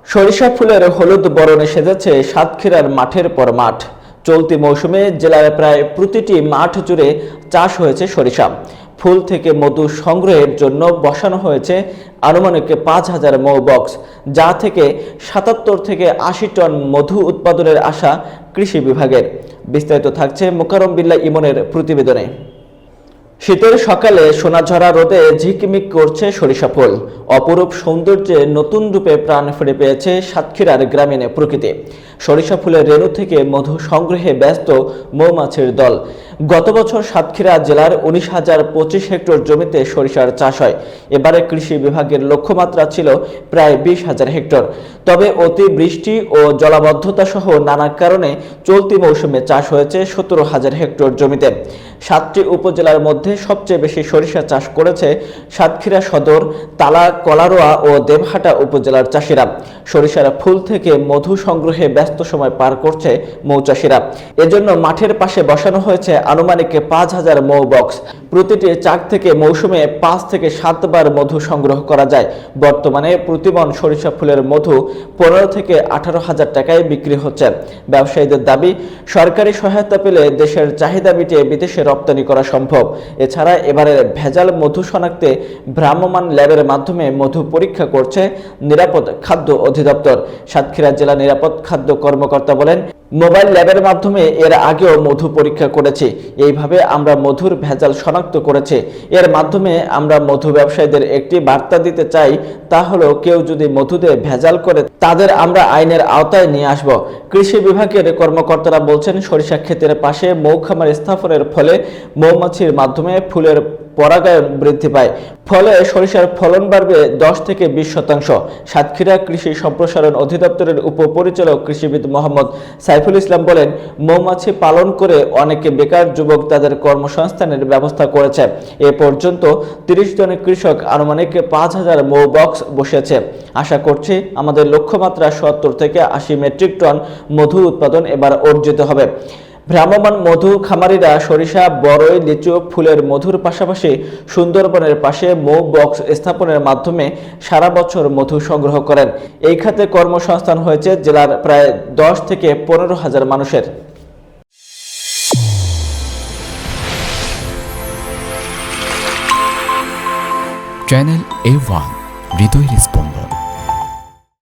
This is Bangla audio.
সরিষা ফুলের হলুদ বরণে সেজেছে সাতক্ষীরার মাঠের পর মাঠ। চলতি মৌসুমে জেলার প্রায় প্রতিটি মাঠ জুড়ে চাষ হয়েছে সরিষা ফুল থেকে মধু সংগ্রহের জন্য বসানো হয়েছে আনুমানিক 5,000 মৌ বক্স, যা থেকে 77 থেকে 80 টন মধু উৎপাদনের আশা কৃষি বিভাগের। বিস্তারিত থাকছে মোকাররম বিল্লাহ ইমনের প্রতিবেদনে। শীতের সকালে সোনাঝরা রোদে ঝিকমিক করছে সরিষা ফুল। অপরূপ সৌন্দর্যে নতুন রূপে প্রাণ ফিরে পেয়েছে সাতক্ষীরার গ্রামীণ প্রকৃতি। সরিষা ফুলের রেণু থেকে মধু সংগ্রহে ব্যস্ত মৌমাছির দল। গত বছর সাতক্ষীরা জেলার 19,025 হেক্টর জমিতে সরিষার চাষ হয়। এবারে কৃষি বিভাগের লক্ষ্যমাত্রা ছিল প্রায় 20,000 হেক্টর। তবে অতিবৃষ্টি ও জলাবদ্ধতা সহ নানা কারণে চলতি মৌসুমে চাষ হয়েছে 17,000 হেক্টর জমিতে। 7টি উপজেলার মধ্যে সবচেয়ে বেশি সরিষা চাষ করেছে সাতক্ষীরা সদর, তালা, কলারোয়া ও দেবহাটা উপজেলার চাষিরা। সরিষার ফুল থেকে মধু সংগ্রহে ব্যস্ত সময় পার করছে মৌচাষিরা। এজন্য মাঠের পাশে বসানো হয়েছে আনুমানিক 5,000 মৌ বক্স। প্রতিটি চাক থেকে মৌসুমে 5 থেকে 7 বার মধু সংগ্রহ করা যায়। বর্তমানে প্রতিমন সরিষা ফুলের মধু 15 থেকে 18,000 টাকায় বিক্রি হচ্ছে। ব্যবসায়ীদের দাবি, সরকারি সহায়তা পেলে দেশের চাহিদা মিটিয়ে বিদেশে রপ্তানি করা সম্ভব। এছাড়া এবারের ভেজাল মধু শনাক্তে ভ্রাম্যমাণ ল্যাবের মাধ্যমে মধু পরীক্ষা করছে নিরাপদ খাদ্য অধিদপ্তর। সাতক্ষীরা জেলা নিরাপদ খাদ্য কর্মকর্তা বলেন, মোবাইল ল্যাবের মাধ্যমে এর আগেও মধু পরীক্ষা করেছি। এইভাবে আমরা মধুর ভেজাল শনাক্ত করেছি। এর মাধ্যমে আমরা মধু ব্যবসায়ীদের একটি বার্তা দিতে চাই, তা হলো কেউ যদি মধুতে ভেজাল করে তাদের আমরা আইনের আওতায় নিয়ে আসব। কৃষি বিভাগের কর্মকর্তারা বলছেন, সরিষা ক্ষেতের পাশে মৌখামার স্থাপনের ফলে মৌমাছির মাধ্যমে ফুলের পরাগায়ন বৃদ্ধি পায়। ফলে সরিষার ফলন বাড়বে 10 থেকে 20%। সাতক্ষীরা কৃষি সম্প্রসারণ অধিদপ্তরের উপপরিচালক কৃষিবিদ মোহাম্মদ সাইফুল ইসলাম বলেন, মৌমাছি পালন করে অনেকে বেকার যুবক তাদের কর্মসংস্থানের ব্যবস্থা করেছে। এ পর্যন্ত 30 জন কৃষক আনুমানিক 5,000 মৌ বক্স বসেছে। আশা করছি আমাদের লক্ষ্যমাত্রা 70 থেকে 80 মেট্রিক টন মধু উৎপাদন এবার অর্জিত হবে। ভ্রাম্যমাণ মধু খামারিরা সরিষা, বরই, লিচু ফুলের মধুর পাশাপাশি সুন্দরবনের পাশে মৌ বক্স স্থাপনের মাধ্যমে সারা বছর মধু সংগ্রহ করেন। এই খাতে কর্মসংস্থান হয়েছে জেলার প্রায় 10 থেকে 15,000 মানুষের। চ্যানেল A1 হৃদয়ের স্পন্দন।